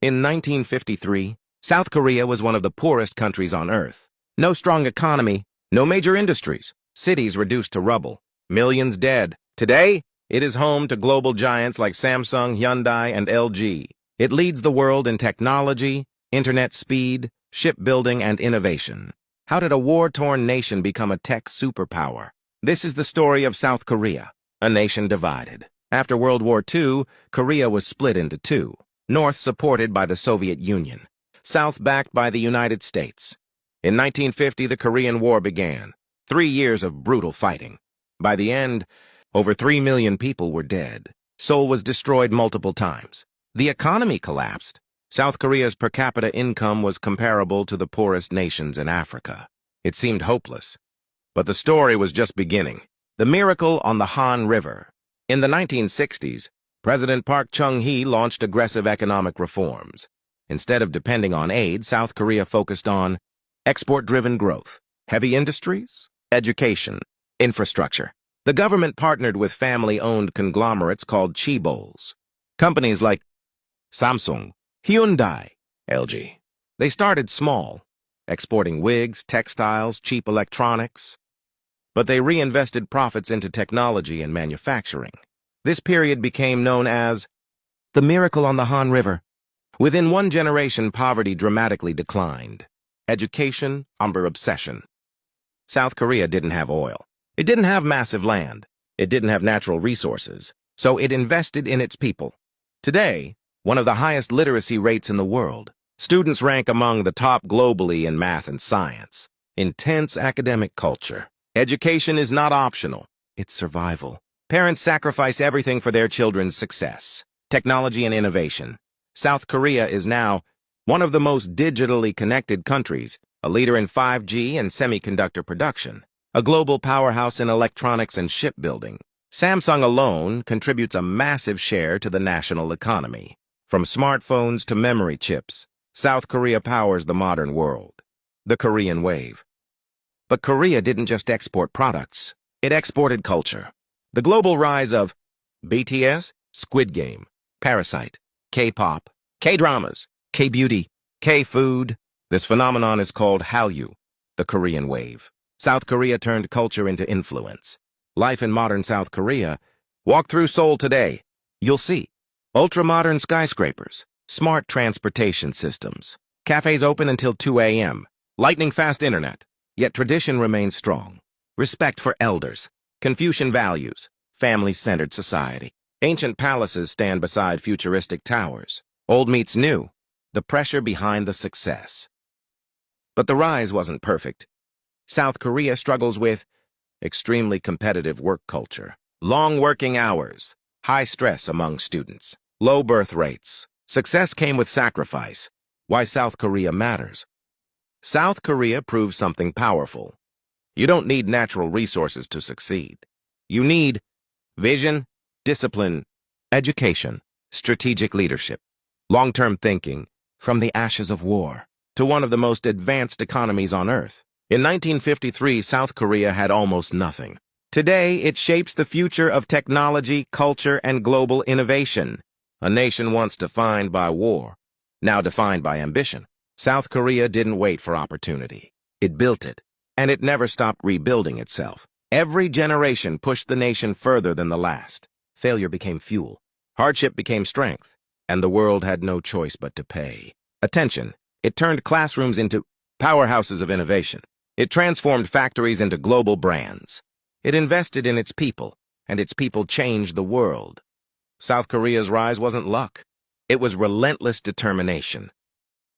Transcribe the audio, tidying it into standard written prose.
In 1953, South Korea was one of the poorest countries on Earth. No strong economy, no major industries, cities reduced to rubble, millions dead. Today, it is home to global giants like Samsung, Hyundai, and LG. It leads the world in technology, internet speed, shipbuilding, and innovation. How did a war-torn nation become a tech superpower? This is the story of South Korea, a nation divided. After World War II, Korea was split into two. North supported by the Soviet Union, South backed by the United States. In 1950, the Korean War began, 3 years of brutal fighting. By the end, over 3 million people were dead. Seoul was destroyed multiple times. The economy collapsed. South Korea's per capita income was comparable to the poorest nations in Africa. It seemed hopeless. But the story was just beginning. The miracle on the Han River. In the 1960s, President Park Chung-hee launched aggressive economic reforms. Instead of depending on aid, South Korea focused on export-driven growth, heavy industries, education, infrastructure. The government partnered with family-owned conglomerates called chaebols. Companies like Samsung, Hyundai, LG. They started small, exporting wigs, textiles, cheap electronics. But they reinvested profits into technology and manufacturing. This period became known as the miracle on the Han River. Within one generation, poverty dramatically declined. Education, under obsession. South Korea didn't have oil. It didn't have massive land. It didn't have natural resources. So it invested in its people. Today, one of the highest literacy rates in the world. Students rank among the top globally in math and science. Intense academic culture. Education is not optional. It's survival. Parents sacrifice everything for their children's success. Technology and innovation. South Korea is now one of the most digitally connected countries, a leader in 5G and semiconductor production, a global powerhouse in electronics and shipbuilding. Samsung alone contributes a massive share to the national economy. From smartphones to memory chips, South Korea powers the modern world. The Korean wave. But Korea didn't just export products. It exported culture. The global rise of BTS, Squid Game, Parasite, K-pop, K-dramas, K-beauty, K-food. This phenomenon is called Hallyu, the Korean wave. South Korea turned culture into influence. Life in modern South Korea. Walk through Seoul today. You'll see ultra-modern skyscrapers, smart transportation systems, cafes open until 2 a.m., lightning-fast internet. Yet tradition remains strong. Respect for elders, Confucian values, family-centered society. Ancient palaces stand beside futuristic towers. Old meets new, the pressure behind the success. But the rise wasn't perfect. South Korea struggles with extremely competitive work culture, long working hours, high stress among students, low birth rates. Success came with sacrifice. Why South Korea matters. South Korea proves something powerful. You don't need natural resources to succeed. You need vision, discipline, education, strategic leadership, long-term thinking, from the ashes of war to one of the most advanced economies on Earth. In 1953, South Korea had almost nothing. Today, it shapes the future of technology, culture, and global innovation. A nation once defined by war, now defined by ambition. South Korea didn't wait for opportunity. It built it, and it never stopped rebuilding itself. Every generation pushed the nation further than the last. Failure became fuel. Hardship became strength, and the world had no choice but to pay attention. It turned classrooms into powerhouses of innovation. It transformed factories into global brands. It invested in its people, and its people changed the world. South Korea's rise wasn't luck. It was relentless determination.